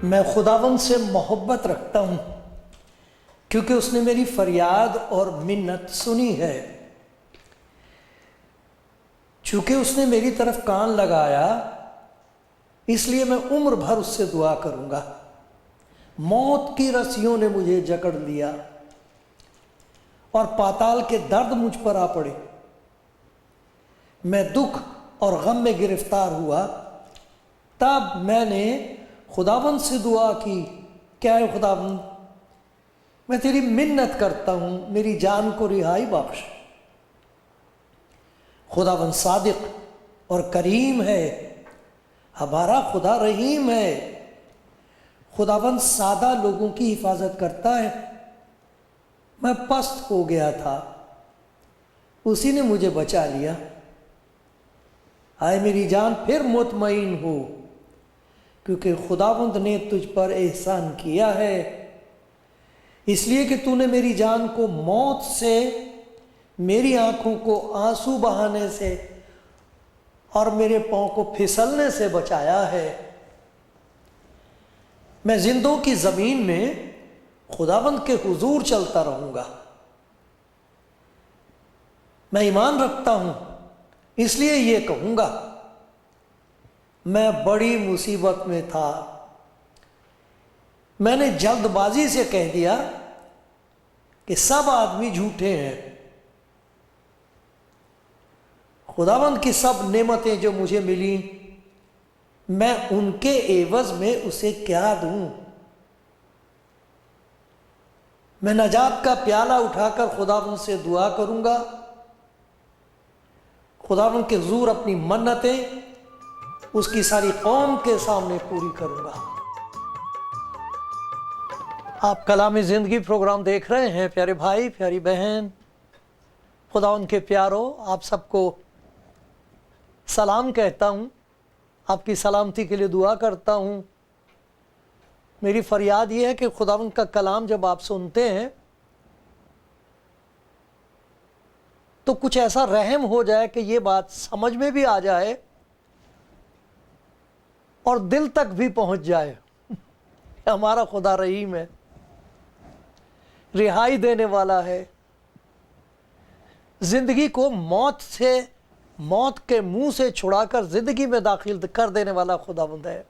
मैं खुदावंद से मोहब्बत रखता हूँ क्योंकि उसने मेरी फरियाद और मिन्नत सुनी है। चूंकि उसने मेरी तरफ कान लगाया, इसलिए मैं उम्र भर उससे दुआ करूँगा। मौत की रस्सियों ने मुझे जकड़ लिया और पाताल के दर्द मुझ पर आ पड़े। मैं दुख और गम में गिरफ्तार हुआ। तब मैंने खुदावंद से दुआ की, क्या है खुदावंद, मैं तेरी मिन्नत करता हूँ, मेरी जान को रिहाई बख्श। खुदावंद सादिक और करीम है, हमारा खुदा रहीम है। खुदावंद सादा लोगों की हिफाजत करता है। मैं पस्त हो गया था, उसी ने मुझे बचा लिया। आए मेरी जान फिर मुतमईन हो, क्योंकि खुदावंद ने तुझ पर एहसान किया है। इसलिए कि तूने मेरी जान को मौत से, मेरी आंखों को आंसू बहाने से और मेरे पांव को फिसलने से बचाया है। मैं जिंदों की जमीन में खुदावंद के हुजूर चलता रहूंगा। मैं ईमान रखता हूं, इसलिए ये कहूंगा, मैं बड़ी मुसीबत में था। मैंने जल्दबाजी से कह दिया कि सब आदमी झूठे हैं। खुदावंद की सब नेमतें जो मुझे मिली, मैं उनके एवज में उसे क्या दूं। मैं नजात का प्याला उठाकर खुदावंद से दुआ करूंगा। खुदावंद के हुजूर अपनी मन्नतें उसकी सारी कौम के सामने पूरी करूंगा। आप कलाम जिंदगी प्रोग्राम देख रहे हैं। प्यारे भाई, प्यारी बहन, खुदावंद के प्यारो, आप सबको सलाम कहता हूं। आपकी सलामती के लिए दुआ करता हूं। मेरी फरियाद ये है कि खुदावंद का कलाम जब आप सुनते हैं तो कुछ ऐसा रहम हो जाए कि ये बात समझ में भी आ जाए और दिल तक भी पहुंच जाए। हमारा खुदा रहीम है, रिहाई देने वाला है, जिंदगी को मौत से, मौत के मुंह से छुड़ाकर जिंदगी में दाखिल कर देने वाला खुदावंद है।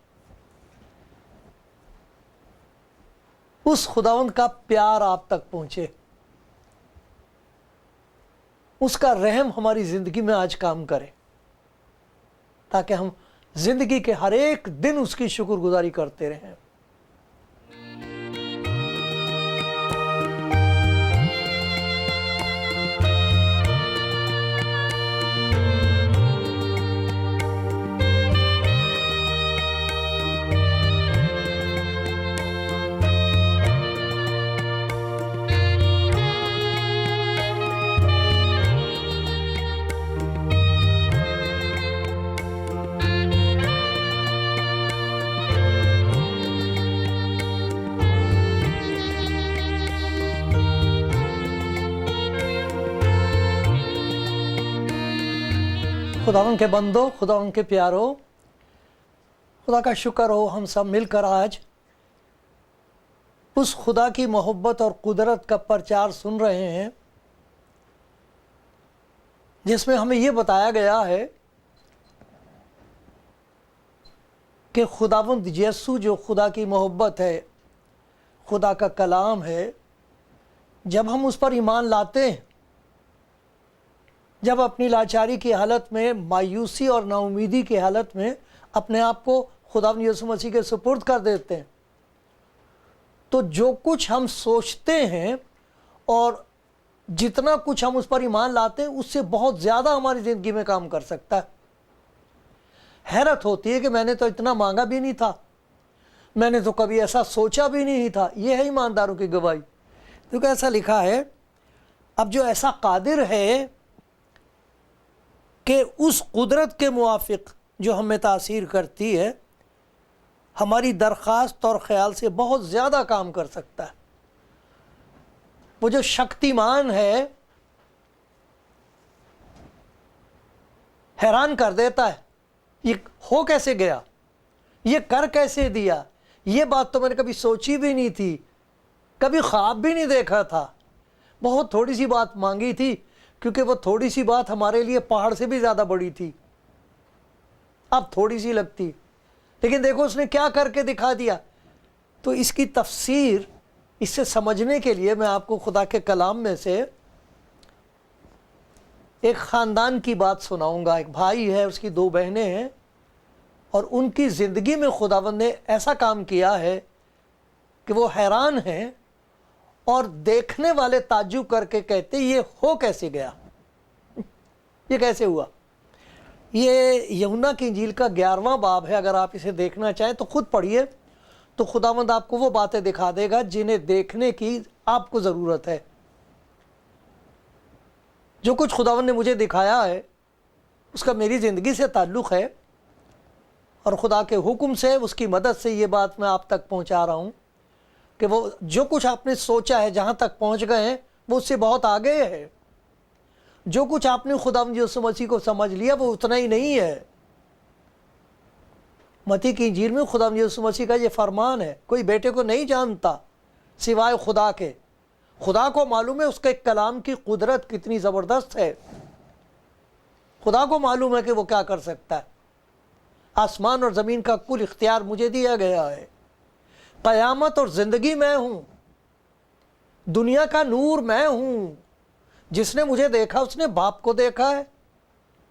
उस खुदावंद का प्यार आप तक पहुंचे, उसका रहम हमारी जिंदगी में आज काम करे, ताकि हम जिंदगी के हर एक दिन उसकी शुक्रगुजारी करते रहें। खुदावंद के बंदो, खुदावंद के प्यारो, खुदा का शुक्र हो हम सब मिलकर आज उस खुदा की मोहब्बत और कुदरत का प्रचार सुन रहे हैं, जिसमें हमें ये बताया गया है कि खुदावंद यीशु जो खुदा की मोहब्बत है, खुदा का कलाम है, जब हम उस पर ईमान लाते हैं, जब अपनी लाचारी की हालत में, मायूसी और नाउमीदी की हालत में अपने आप को खुदावंद यीशु मसीह के सुपुर्द कर देते हैं, तो जो कुछ हम सोचते हैं और जितना कुछ हम उस पर ईमान लाते हैं, उससे बहुत ज़्यादा हमारी ज़िंदगी में काम कर सकता है। हैरत होती है कि मैंने तो इतना मांगा भी नहीं था, मैंने तो कभी ऐसा सोचा भी नहीं था। ये है ईमानदारों की गवाही। क्योंकि ऐसा लिखा है, अब जो ऐसा कादिर है कि उस कुदरत के मुआफिक जो हमें तासीर करती है, हमारी दरख्वास्त और ख्याल से बहुत ज़्यादा काम कर सकता है। वो जो शक्तिमान है, हैरान कर देता है, ये हो कैसे गया, ये कर कैसे दिया, ये बात तो मैंने कभी सोची भी नहीं थी, कभी ख्वाब भी नहीं देखा था। बहुत थोड़ी सी बात मांगी थी, क्योंकि वो थोड़ी सी बात हमारे लिए पहाड़ से भी ज़्यादा बड़ी थी। अब थोड़ी सी लगती, लेकिन देखो उसने क्या करके दिखा दिया। तो इसकी तफसीर, इससे समझने के लिए मैं आपको खुदा के कलाम में से एक ख़ानदान की बात सुनाऊंगा। एक भाई है, उसकी दो बहनें हैं, और उनकी ज़िंदगी में खुदावंद ने ऐसा काम किया है कि वो हैरान हैं, और देखने वाले ताज्जुब करके कहते ये हो कैसे गया, ये कैसे हुआ। ये यूहन्ना की इंजील का 11वां बाब है, अगर आप इसे देखना चाहें तो खुद पढ़िए, तो खुदावंद आपको वो बातें दिखा देगा जिन्हें देखने की आपको ज़रूरत है। जो कुछ खुदावंद ने मुझे दिखाया है उसका मेरी ज़िंदगी से ताल्लुक़ है, और खुदा के हुक्म से, उसकी मदद से ये बात मैं आप तक पहुंचा रहा हूं कि वो जो कुछ आपने सोचा है, जहां तक पहुंच गए हैं, वो उससे बहुत आगे है। जो कुछ आपने खुदावंद यीशु मसीह को समझ लिया वो उतना ही नहीं है। मत्ती की इंजील में खुदावंद यीशु मसीह का ये फरमान है, कोई बेटे को नहीं जानता सिवाय खुदा के। खुदा को मालूम है उसके कलाम की कुदरत कितनी ज़बरदस्त है। खुदा को मालूम है कि वो क्या कर सकता है। आसमान और ज़मीन का कुल इख्तियार मुझे दिया गया है। क़यामत और ज़िंदगी मैं हूँ, दुनिया का नूर मैं हूँ। जिसने मुझे देखा उसने बाप को देखा है।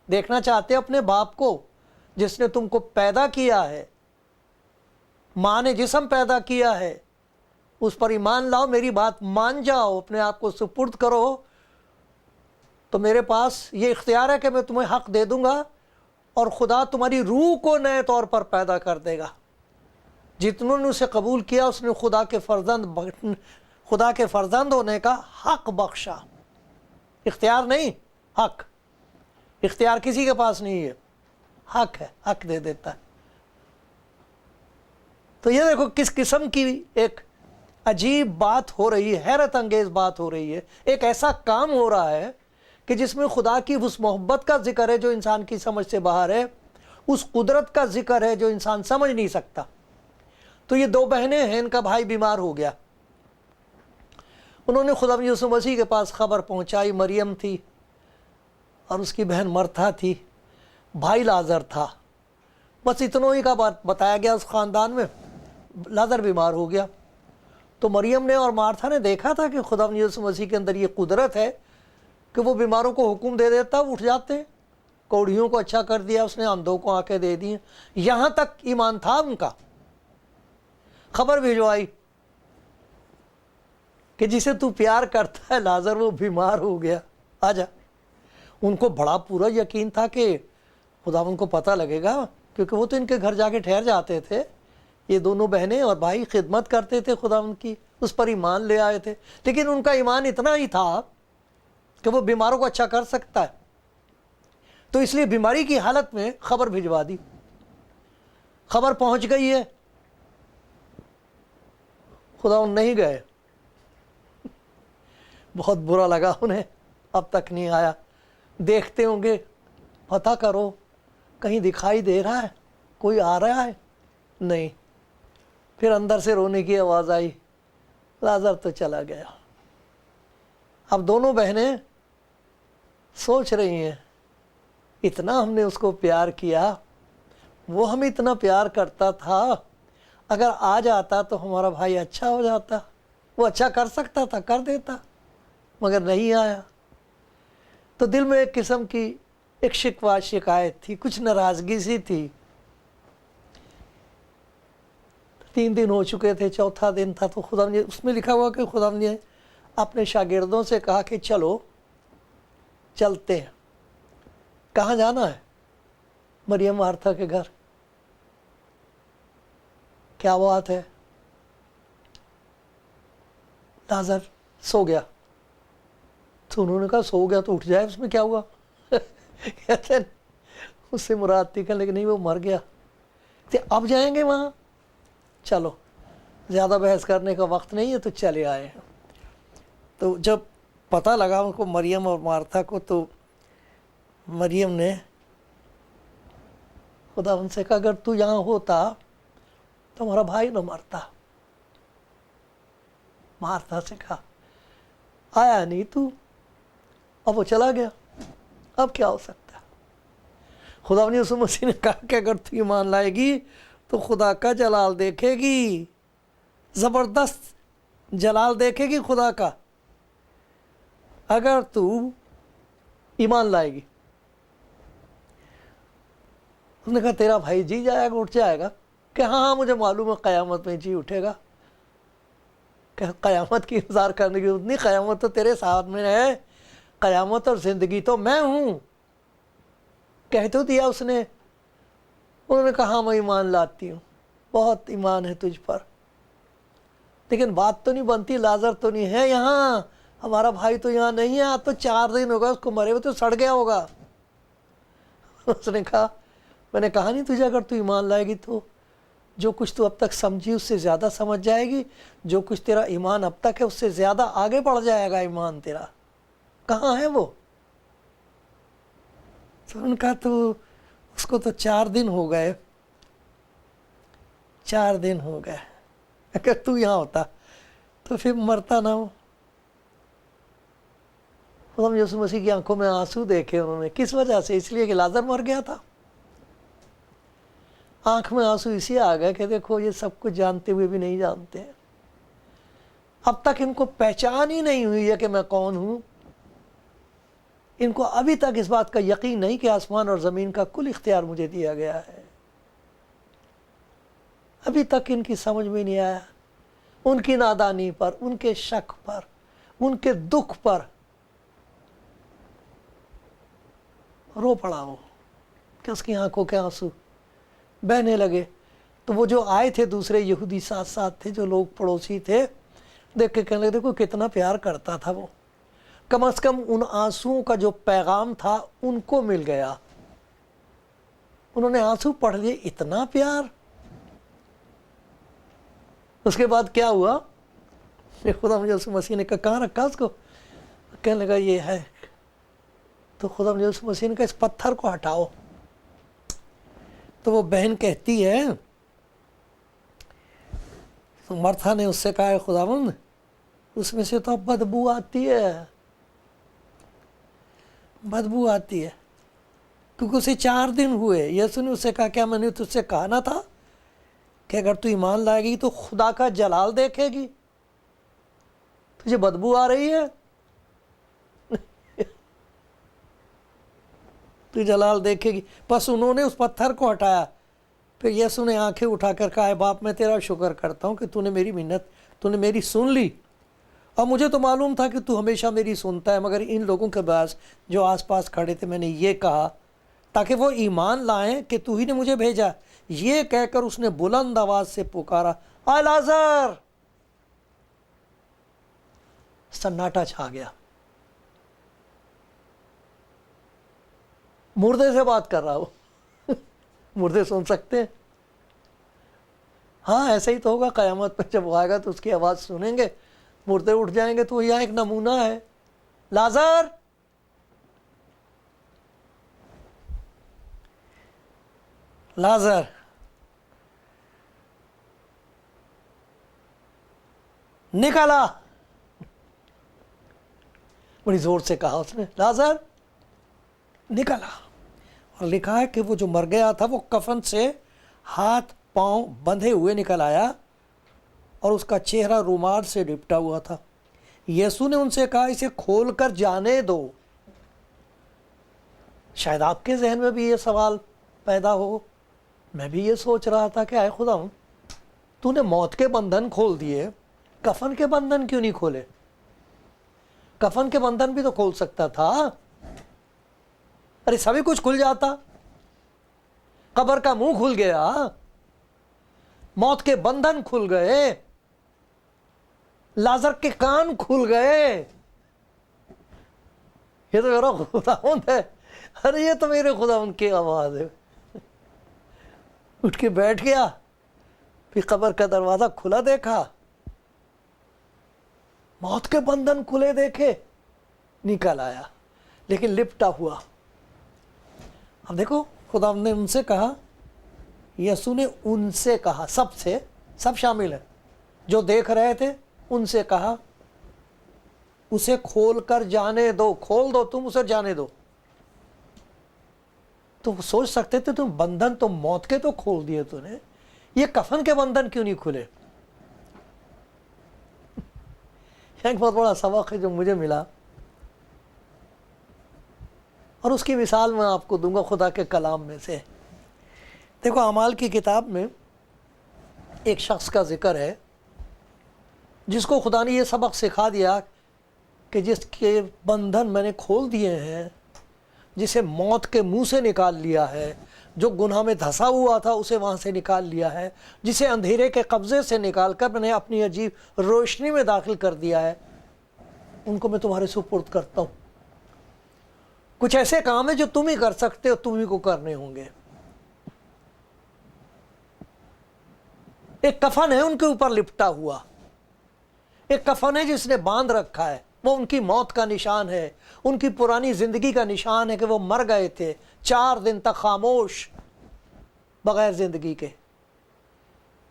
देखना चाहते अपने बाप को जिसने तुमको पैदा किया है। माँ ने जिस्म पैदा किया है, उस पर ईमान लाओ, मेरी बात मान जाओ, अपने आप को सुपुर्द करो, तो मेरे पास ये इख्तियार है कि मैं तुम्हें हक़ दे दूँगा, और खुदा तुम्हारी रूह को नए तौर पर पैदा कर देगा। जितनों ने उसे कबूल किया उसने खुदा के फ़र्जंद होने का हक़ बख्शा। इख्तियार नहीं, हक़। इख्तियार किसी के पास नहीं है, हक़ है, हक़ दे देता है। तो ये देखो किस किस्म की एक अजीब बात हो रही है, हैरत अंगेज़ बात हो रही है। एक ऐसा काम हो रहा है कि जिसमें खुदा की उस मोहब्बत का जिक्र है जो इंसान की समझ से बाहर है, उस कुदरत का जिक्र है जो इंसान समझ नहीं सकता। तो ये दो बहनें हैं, इनका भाई बीमार हो गया। उन्होंने खुदा यीशु मसीह के पास खबर पहुंचाई। मरियम थी और उसकी बहन मरथा थी, भाई लाजर था। बस इतनों ही का बात बताया गया उस ख़ानदान में। लाजर बीमार हो गया, तो मरियम ने और मार्था ने देखा था कि खुदा यीशु मसीह के अंदर ये कुदरत है कि वो बीमारों को हुक्म दे देता, उठ जाते हैं। कौड़ियों को अच्छा कर दिया उसने, अंधों को आंखें दे दी। यहाँ तक ईमान था उनका। खबर भिजवाई कि जिसे तू प्यार करता है लाजर वो बीमार हो गया, आजा। उनको बड़ा पूरा यकीन था कि खुदा उनको पता लगेगा, क्योंकि वो तो इनके घर जाके ठहर जाते थे। ये दोनों बहनें और भाई खिदमत करते थे खुदा उनकी, उस पर ईमान ले आए थे। लेकिन उनका ईमान इतना ही था कि वो बीमारों को अच्छा कर सकता है, तो इसलिए बीमारी की हालत में खबर भिजवा दी। खबर पहुंच गई है, खुदा नहीं गए। बहुत बुरा लगा उन्हें, अब तक नहीं आया। देखते होंगे, पता करो कहीं दिखाई दे रहा है, कोई आ रहा है, नहीं। फिर अंदर से रोने की आवाज़ आई, लाजर तो चला गया। अब दोनों बहनें सोच रही हैं, इतना हमने उसको प्यार किया, वो हमें इतना प्यार करता था, अगर आ जाता तो हमारा भाई अच्छा हो जाता, वो अच्छा कर सकता था, कर देता, मगर नहीं आया। तो दिल में एक किस्म की एक शिकवा शिकायत थी, कुछ नाराज़गी सी थी। 3 दिन हो चुके थे, चौथा दिन था। तो खुदा ने, उसमें लिखा हुआ कि खुदा ने अपने शागिर्दों से कहा कि चलो चलते हैं। कहाँ जाना है? मरियम मार्था के घर। क्या बात है? लाजर सो गया। तो उन्होंने कहा सो गया तो उठ जाए, उसमें क्या हुआ? कहते हैं उससे मुराद थी, लेकिन नहीं वो मर गया। तो अब जाएंगे वहाँ, चलो ज़्यादा बहस करने का वक्त नहीं है, तो चले आए। तो जब पता लगा उनको, मरियम और मार्था को, तो मरियम ने खुदा उनसे कहा अगर तू यहाँ होता तो हमारा भाई न मरता। मार्था से कहा आया नहीं तू, अब वो चला गया, अब क्या हो सकता है? खुदा ने यीशु मसीह ने कहा कि अगर तू ईमान लाएगी तो खुदा का जलाल देखेगी, ज़बरदस्त जलाल देखेगी खुदा का, अगर तू ईमान लाएगी। उसने कहा तेरा भाई जी जाएगा, उठ जाएगा? कि हाँ हाँ मुझे मालूम है क़यामत में जी उठेगा। क्या क़यामत की इंतज़ार करने की उतनी, क़यामत तो तेरे साथ में है, क़यामत और ज़िंदगी तो मैं हूँ, कह तो दिया उसने। उन्होंने कहा मैं ईमान लाती हूँ, बहुत ईमान है तुझ पर, लेकिन बात तो नहीं बनती, लाजर तो नहीं है यहाँ, हमारा भाई तो यहाँ नहीं है, आज तो 4 दिन होगा उसको मरे हुए, तो सड़ गया होगा। उसने कहा मैंने कहा नहीं तुझे, अगर तू ईमान लाएगी तो जो कुछ तू अब तक समझी उससे ज़्यादा समझ जाएगी, जो कुछ तेरा ईमान अब तक है उससे ज़्यादा आगे बढ़ जाएगा ईमान तेरा। कहाँ है वो? तो उनका तो उसको तो 4 दिन हो गए, 4 दिन हो गए, अगर तू यहाँ होता तो फिर मरता ना हो। खुदा यीशु मसीह की आंखों में आंसू देखे उन्होंने, किस वजह से? इसलिए कि लाजर मर गया था। आंख में आंसू इसी आ गए कि देखो ये सब कुछ जानते हुए भी नहीं जानते हैं, अब तक इनको पहचान ही नहीं हुई है कि मैं कौन हूं। इनको अभी तक इस बात का यकीन नहीं कि आसमान और ज़मीन का कुल इख्तियार मुझे दिया गया है, अभी तक इनकी समझ में नहीं आया। उनकी नादानी पर, उनके शक पर, उनके दुख पर रो पड़ा वो कि उसकी आंखों के आंसू बहने लगे। तो वो जो आए थे दूसरे यहूदी साथ साथ थे, जो लोग पड़ोसी थे, देख के कहने लगे देखो कितना प्यार करता था वो, कम से कम उन आंसुओं का जो पैगाम था उनको मिल गया। उन्होंने आंसू पढ़ लिए, इतना प्यार। उसके बाद क्या हुआ? खुदा मुझे यीशु मसीह ने कहा कहाँ रखा उसको? कहने लगा ये है। तो खुदा मुझे यीशु मसीह ने कहा इस पत्थर को हटाओ। तो वो बहन कहती है, तो मर्था ने उससे कहा खुदावंद उसमें से तो अब बदबू आती है, बदबू आती है, क्योंकि उसे 4 दिन हुए। यीशु ने उससे कहा क्या मैंने तुझसे कहा ना था कि अगर तू ईमान लाएगी तो खुदा का जलाल देखेगी? तुझे बदबू आ रही है, तू जलाल देखेगी। बस उन्होंने उस पत्थर को हटाया। फिर यीशु ने आंखें उठाकर कहा बाप मैं तेरा शुक्र करता हूँ कि तूने मेरी मिन्नत, तूने मेरी सुन ली। और मुझे तो मालूम था कि तू हमेशा मेरी सुनता है, मगर इन लोगों के पास जो आसपास खड़े थे मैंने ये कहा ताकि वो ईमान लाएं कि तू ही ने मुझे भेजा। ये कहकर उसने बुलंद आवाज से पुकारा आ लाजर। सन्नाटा छा गया। मुर्दे से बात कर रहा हो। मुर्दे सुन सकते हैं? हाँ ऐसा ही तो होगा, क़यामत में जब वो आएगा तो उसकी आवाज़ सुनेंगे, मुर्दे उठ जाएंगे। तो यहाँ एक नमूना है, लाजर लाजर निकला। बड़ी जोर से कहा उसने, लाजर निकला। और लिखा है कि वो जो मर गया था वो कफन से हाथ पांव बंधे हुए निकल आया और उसका चेहरा रुमाल से लिपटा हुआ था। यीशु ने उनसे कहा इसे खोलकर जाने दो। शायद आपके जहन में भी ये सवाल पैदा हो, मैं भी ये सोच रहा था कि आए खुदा तूने मौत के बंधन खोल दिए, कफन के बंधन क्यों नहीं खोले? कफन के बंधन भी तो खोल सकता था। अरे सभी कुछ खुल जाता, कब्र का मुंह खुल गया, मौत के बंधन खुल गए। लाजर के कान खुल गए, ये तो मेरा खुदावंद है, अरे ये तो मेरे खुदावंद की आवाज है। उठ के बैठ गया, फिर कब्र का दरवाजा खुला देखा, मौत के बंधन खुले देखे, निकल आया, लेकिन लिपटा हुआ। अब देखो, खुदावंद ने उनसे कहा, यीशु ने उनसे कहा, सबसे, सब शामिल है, जो देख रहे थे उनसे कहा, उसे खोल कर जाने दो, खोल दो, तुम उसे जाने दो। तो सोच सकते थे तुम बंधन तो मौत के तो खोल दिए तूने, ये कफन के बंधन क्यों नहीं खुले? एक बहुत बड़ा सबक है जो मुझे मिला, और उसकी मिसाल मैं आपको दूंगा खुदा के कलाम में से। देखो, अमाल की किताब में एक शख्स का जिक्र है जिसको खुदा ने ये सबक सिखा दिया कि जिसके बंधन मैंने खोल दिए हैं, जिसे मौत के मुंह से निकाल लिया है, जो गुनाह में धंसा हुआ था उसे वहाँ से निकाल लिया है, जिसे अंधेरे के कब्जे से निकाल कर मैंने अपनी अजीब रोशनी में दाखिल कर दिया है, उनको मैं तुम्हारे सुपुर्द करता हूँ। कुछ ऐसे काम है जो तुम ही कर सकते हो, तुम ही को करने होंगे। एक कफन है उनके ऊपर लिपटा हुआ, एक कफन है जिसने बांध रखा है, वो उनकी मौत का निशान है, उनकी पुरानी जिंदगी का निशान है कि वो मर गए थे 4 दिन तक खामोश बगैर जिंदगी के।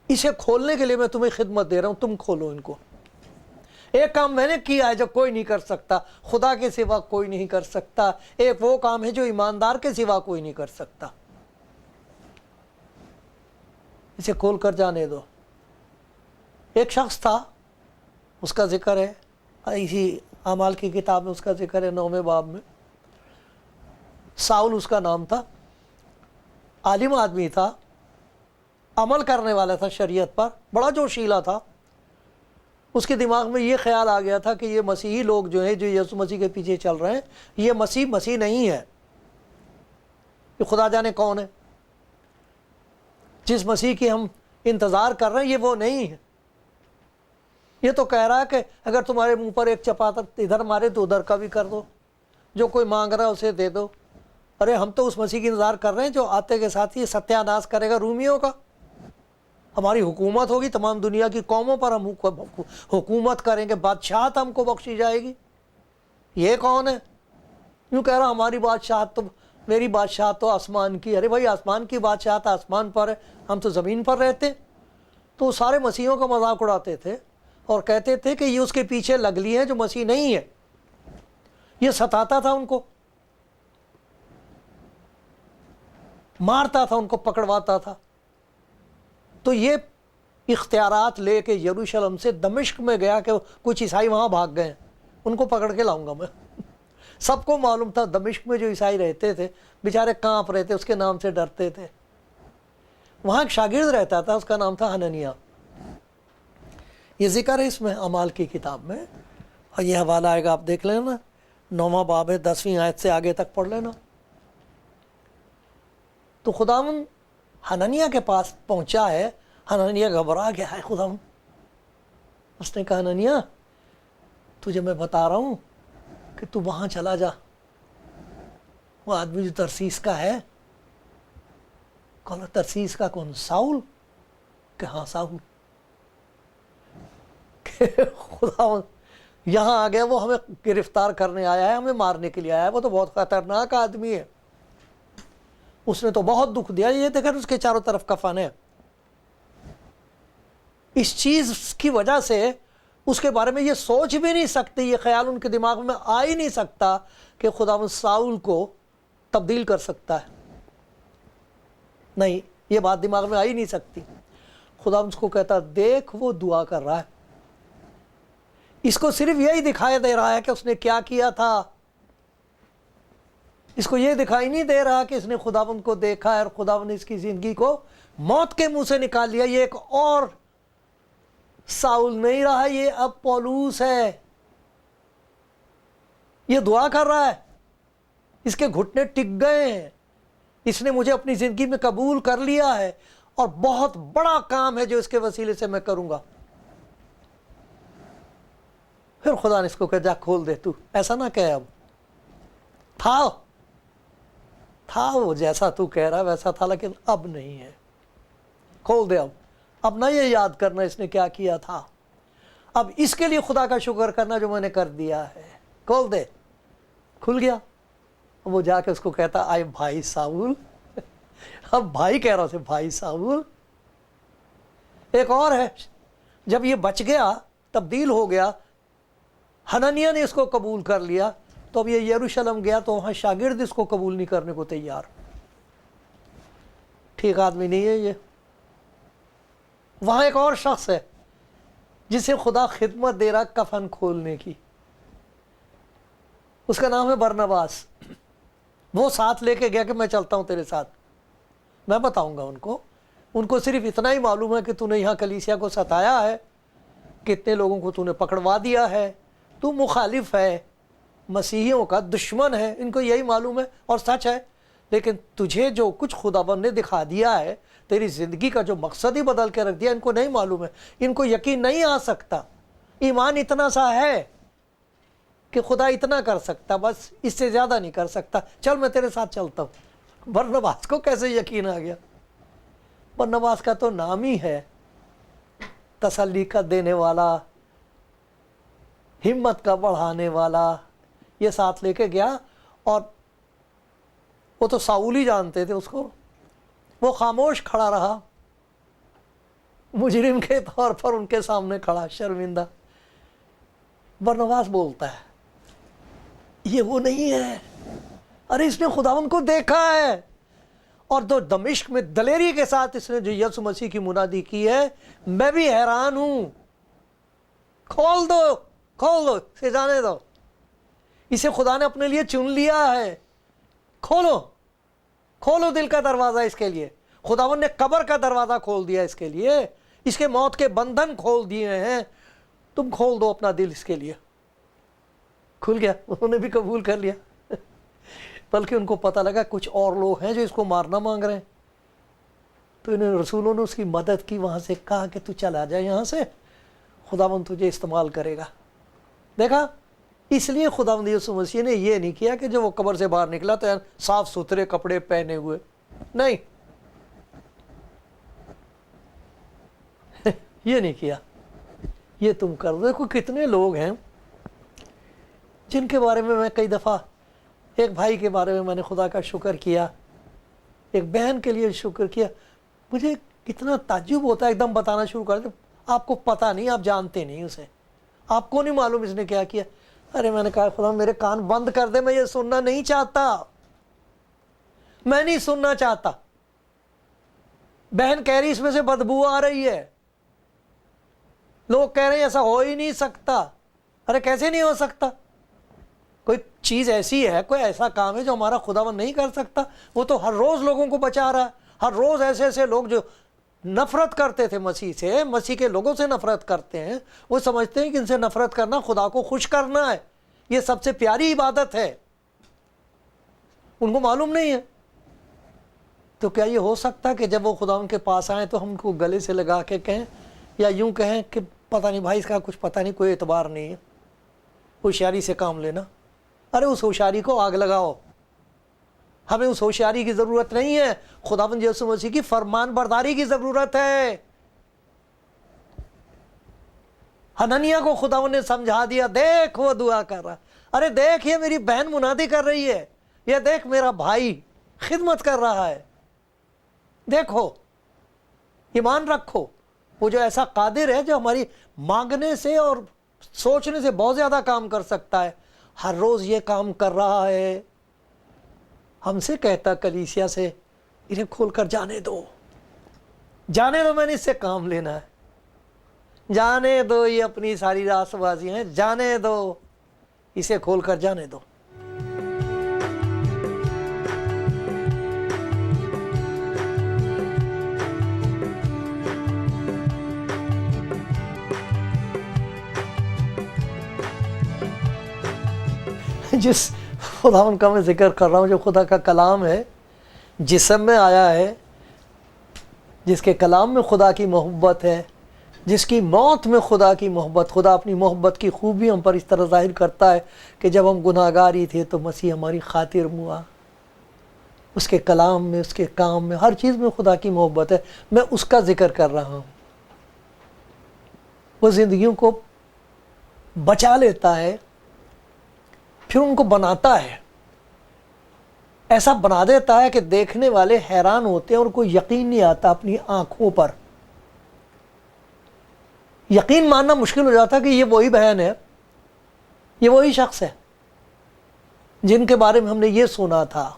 इसे खोलने के लिए मैं तुम्हें खिदमत दे रहा हूं, तुम खोलो इनको। एक काम मैंने किया है जो कोई नहीं कर सकता, खुदा के सिवा कोई नहीं कर सकता। एक वो काम है जो ईमानदार के सिवा कोई नहीं कर सकता, इसे खोल कर जाने दो। एक शख्स था, उसका जिक्र है इसी अमाल की किताब में, उसका जिक्र है 9वें बाब में। साउल उसका नाम था, आलिम आदमी था, अमल करने वाला था शरीयत पर, बड़ा जोशीला था। उसके दिमाग में ये ख्याल आ गया था कि ये मसीही लोग जो हैं, जो यीशु मसीह के पीछे चल रहे हैं, ये मसीह नहीं है, ये खुदा जाने कौन है। जिस मसीह की हम इंतज़ार कर रहे हैं ये वो नहीं है। ये तो कह रहा है कि अगर तुम्हारे मुंह पर एक चपातर इधर मारे तो उधर का भी कर दो, जो कोई मांग रहा है उसे दे दो। अरे हम तो उस मसीह की इंतज़ार कर रहे हैं जो आते के साथ ही सत्यानाश करेगा रूमियों का। हमारी हुकूमत होगी, तमाम दुनिया की कौमों पर हम हुकूमत करेंगे, बादशाहत हमको बख्शी जाएगी। ये कौन है? यूँ कह रहा हमारी बादशाहत तो, मेरी बादशाहत तो आसमान की। अरे भाई, आसमान की बादशाहत आसमान पर है, हम तो ज़मीन पर रहते। तो सारे मसीहों का मजाक उड़ाते थे और कहते थे कि ये उसके पीछे लगली है जो मसीह नहीं है। ये सताता था उनको, मारता था उनको, पकड़वाता था। तो ये इख्तियारात लेके यरूशलेम से दमिश्क में गया कि कुछ ईसाई वहाँ भाग गए, उनको पकड़ के लाऊंगा मैं। सबको मालूम था दमिश्क में जो ईसाई रहते थे बेचारे कांप रहे थे, उसके नाम से डरते थे। वहाँ एक शागिर्द रहता था, उसका नाम था हननिया। ये जिक्र है इसमें अमाल की किताब में, और ये हवाला आएगा, आप देख लेना, 9वां बाब है, 10वीं आयत से आगे तक पढ़ लेना। तो खुदावन हननिया के पास पहुंचा है। हननिया घबरा गया है खुदावन। उसने कहा, हननिया तुझे मैं बता रहा हूं कि तू वहां चला जा, वो आदमी जो तरसीस का है। कौन? तरसीस का कौन? साउल? कि हाँ साउल। खुदावन यहाँ आ गया, वो हमें गिरफ्तार करने आया है, हमें मारने के लिए आया है। वो तो बहुत खतरनाक आदमी है, उसने तो बहुत दुख दिया। ये देखकर उसके चारों तरफ कफन है। इस चीज की वजह से उसके बारे में ये सोच भी नहीं सकते, ये ख्याल उनके दिमाग में आ ही नहीं सकता कि खुदावंद साउल को तब्दील कर सकता है। नहीं, ये बात दिमाग में आ ही नहीं सकती। खुदावंद को कहता, देख वो दुआ कर रहा है, इसको सिर्फ यही दिखाई दे रहा है कि उसने क्या किया था। इसको ये दिखाई नहीं दे रहा कि इसने खुदावंद को देखा है और खुदावंद ने इसकी जिंदगी को मौत के मुंह से निकाल लिया। ये एक और साउल नहीं रहा, ये अब पौलुस है। ये दुआ कर रहा है, इसके घुटने टिक गए हैं, इसने मुझे अपनी जिंदगी में कबूल कर लिया है और बहुत बड़ा काम है जो इसके वसीले से मैं करूंगा। फिर खुदा ने इसको कहा जा खोल दे तू, ऐसा ना कहे अब, था वो जैसा तू कह रहा वैसा था, लेकिन अब नहीं है, खोल दे अब ना ये याद करना इसने क्या किया था, अब इसके लिए खुदा का शुक्र करना जो मैंने कर दिया है, खोल दे। खुल गया। वो जाके उसको कहता आए भाई साउल अब भाई कह रहा उसे, भाई साउल। एक और है, जब ये बच गया, तब्दील हो गया, हननिया ने इसको कबूल कर लिया, तो अब ये यरूशलेम गया तो वहां शागिर्द इसको कबूल नहीं करने को तैयार। ठीक आदमी नहीं है ये। वहां एक और शख्स है जिसे खुदा खिदमत दे रहा कफन खोलने की, उसका नाम है बरनबास। वो साथ लेके गया कि मैं चलता हूं तेरे साथ, मैं बताऊंगा उनको सिर्फ इतना ही मालूम है कि तूने यहाँ कलीसिया को सताया है, कितने लोगों को तूने पकड़वा दिया है, तू मुखालिफ है, मसीहियों का दुश्मन है, इनको यही मालूम है और सच है। लेकिन तुझे जो कुछ खुदाबंद ने दिखा दिया है, तेरी ज़िंदगी का जो मकसद ही बदल के रख दिया, इनको नहीं मालूम है, इनको यकीन नहीं आ सकता। ईमान इतना सा है कि खुदा इतना कर सकता, बस इससे ज़्यादा नहीं कर सकता, चल मैं तेरे साथ चलता हूँ। बरनबास को कैसे यकीन आ गया? बरनबास का तो नाम ही है तसल्ली का देने वाला, हिम्मत का बढ़ाने वाला। ये साथ लेके गया और वो तो साउल ही जानते थे उसको। वो खामोश खड़ा रहा, मुजरिम के तौर पर उनके सामने खड़ा, शर्मिंदा। बरनबास बोलता है ये वो नहीं है, अरे इसने खुदावन को देखा है। और तो दमिश्क में दलेरी के साथ इसने जो यीशु मसीह की मुनादी की है, मैं भी हैरान हूं। खोल दो, इसे जाने दो, इसे खुदा ने अपने लिए चुन लिया है। खोलो दिल का दरवाजा इसके लिए। खुदावन ने कब्र का दरवाजा खोल दिया इसके लिए, इसके मौत के बंधन खोल दिए हैं, तुम खोल दो अपना दिल इसके लिए। खुल गया, उन्होंने भी कबूल कर लिया। बल्कि उनको पता लगा कुछ और लोग हैं जो इसको मारना मांग रहे हैं, तो इन रसूलों ने उसकी मदद की, वहां से कहा कि तू चला जाए यहाँ से, खुदावंद तुझे इस्तेमाल करेगा। देखा, इसलिए खुदावंद यीशु मसीह ने ये नहीं किया कि जब वो कब्र से बाहर निकला तो साफ सुथरे कपड़े पहने हुए, नहीं ये नहीं किया। ये तुम कर दो। देखो कितने लोग हैं जिनके बारे में मैं कई दफ़ा, एक भाई के बारे में मैंने खुदा का शुक्र किया, एक बहन के लिए शुक्र किया, मुझे कितना ताज्जुब होता है, एकदम बताना शुरू कर दे, आपको पता नहीं, आप जानते नहीं उसे, आपको नहीं मालूम इसने क्या किया। अरे मैंने कहा खुदा मेरे कान बंद कर दे, मैं ये सुनना नहीं चाहता, मैं नहीं सुनना चाहता। बहन कह रही इसमें से बदबू आ रही है, लोग कह रहे हैं ऐसा हो ही नहीं सकता। अरे कैसे नहीं हो सकता? कोई चीज ऐसी है, कोई ऐसा काम है जो हमारा खुदावन नहीं कर सकता? वो तो हर रोज लोगों को बचा रहा है। हर रोज ऐसे ऐसे लोग जो नफरत करते थे मसीह से, मसीह के लोगों से नफरत करते हैं, वो समझते हैं कि इनसे नफरत करना खुदा को खुश करना है, ये सबसे प्यारी इबादत है। उनको मालूम नहीं है। तो क्या ये हो सकता है कि जब वो खुदा उनके पास आए तो हमको गले से लगा के कहें, या यूं कहें कि पता नहीं भाई इसका कुछ पता नहीं, कोई एतबार नहीं है, होशियारी से काम लेना? अरे उस होशियारी को आग लगाओ, हमें उस होशियारी की जरूरत नहीं है, खुदावंद यीशु मसीह की फरमान बरदारी की जरूरत है। हननिया को खुदावंद ने समझा दिया, देख वो दुआ कर रहा, अरे देख ये मेरी बहन मुनादी कर रही है, ये देख मेरा भाई खिदमत कर रहा है, देखो ईमान रखो। वो जो ऐसा कादिर है जो हमारी मांगने से और सोचने से बहुत ज्यादा काम कर सकता है, हर रोज ये काम कर रहा है। हमसे कहता कलीसिया से, इन्हें खोलकर जाने दो, मैंने इससे काम लेना है, जाने दो, ये अपनी सारी रासबाजी हैं, जाने दो, इसे खोलकर जाने दो। जिस खुदावन का मैं जिक्र कर रहा हूँ, जो खुदा का कलाम है, जिस्म में आया है, जिसके कलाम में खुदा की मोहब्बत है, जिसकी मौत में खुदा की मोहब्बत, खुदा अपनी मोहब्बत की खूबी हम पर इस तरह जाहिर करता है कि जब हम गुनाहगार ही थे तो मसीह हमारी खातिर हुआ। उसके कलाम में, उसके काम में, हर चीज़ में खुदा की मोहब्बत है। मैं उसका जिक्र कर रहा हूँ। वो ज़िंदगियों को बचा लेता है, फिर उनको बनाता है, ऐसा बना देता है कि देखने वाले हैरान होते हैं और उनको यकीन नहीं आता अपनी आंखों पर। यकीन मानना मुश्किल हो जाता है कि ये वही बहन है, ये वही शख्स है जिनके बारे में हमने ये सुना था,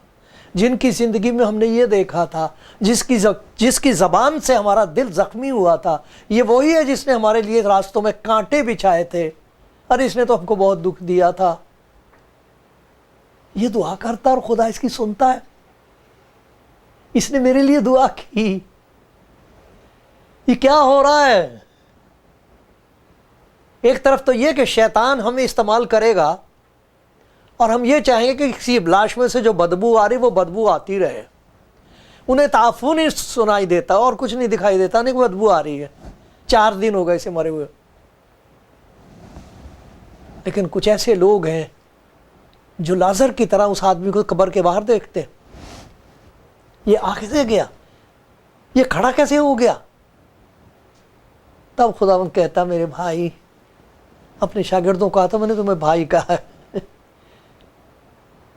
जिनकी ज़िंदगी में हमने ये देखा था, जिसकी ज़बान से हमारा दिल ज़ख्मी हुआ था। ये वही है जिसने हमारे लिए रास्तों में कांटे बिछाए थे। अरे इसने तो हमको बहुत दुख दिया था। ये दुआ करता और खुदा इसकी सुनता है। इसने मेरे लिए दुआ की। ये क्या हो रहा है? एक तरफ तो ये कि शैतान हमें इस्तेमाल करेगा और हम ये चाहेंगे कि किसी लाश में से जो बदबू आ रही वो बदबू आती रहे। उन्हें ताफून नहीं सुनाई देता और कुछ नहीं दिखाई देता, नहीं बदबू आ रही है, 4 दिन हो गए इसे मरे हुए। लेकिन कुछ ऐसे लोग हैं जो लाजर की तरह उस आदमी को कब्र के बाहर देखते, ये आ कैसे गया, ये खड़ा कैसे हो गया। तब खुदावंद कहता, मेरे भाई, अपने शागिर्दों को कहा था, मैंने तुम्हें भाई कहा है,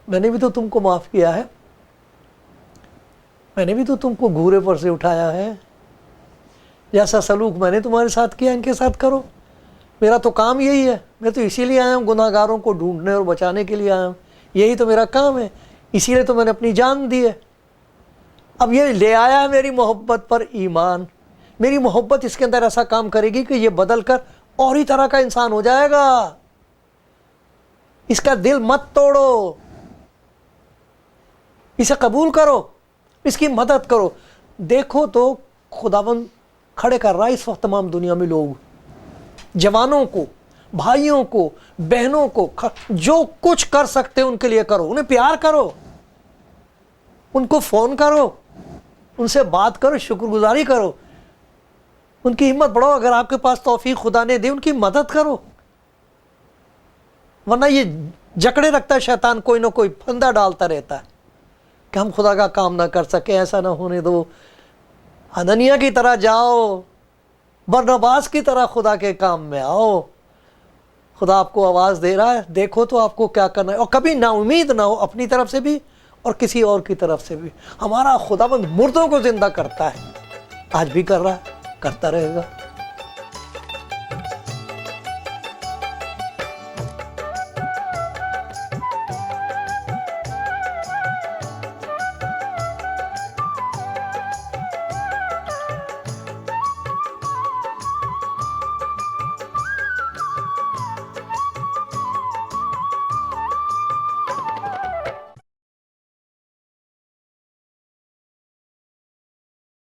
मैंने भी तो तुमको माफ़ किया है, मैंने भी तो तुमको घूरे पर से उठाया है। जैसा सलूक मैंने तुम्हारे साथ किया इनके साथ करो। मेरा तो काम यही है। मैं तो इसीलिए आया हूँ, गुनाहगारों को ढूंढने और बचाने के लिए आया हूँ। यही तो मेरा काम है, इसीलिए तो मैंने अपनी जान दी है। अब ये ले आया है मेरी मोहब्बत पर ईमान। मेरी मोहब्बत इसके अंदर ऐसा काम करेगी कि ये बदल कर और ही तरह का इंसान हो जाएगा। इसका दिल मत तोड़ो, इसे कबूल करो, इसकी मदद करो। देखो तो खुदावंद खड़े कर रहा है इस वक्त तमाम दुनिया में लोग, जवानों को, भाइयों को, बहनों को, जो कुछ कर सकते हैं उनके लिए करो। उन्हें प्यार करो, उनको फ़ोन करो, उनसे बात करो, शुक्रगुजारी करो, उनकी हिम्मत बढ़ाओ। अगर आपके पास तौफीक खुदा ने दी, उनकी मदद करो। वरना ये जकड़े रखता है शैतान, कोई ना कोई फंदा डालता रहता है कि हम खुदा का काम ना कर सके। ऐसा ना होने दो। हननिया की तरह जाओ, बरनबास की तरह खुदा के काम में आओ। खुदा आपको आवाज़ दे रहा है, देखो तो आपको क्या करना है। और कभी ना उम्मीद ना हो, अपनी तरफ से भी और किसी और की तरफ से भी। हमारा खुदावंद मुर्दों को जिंदा करता है, आज भी कर रहा है, करता रहेगा।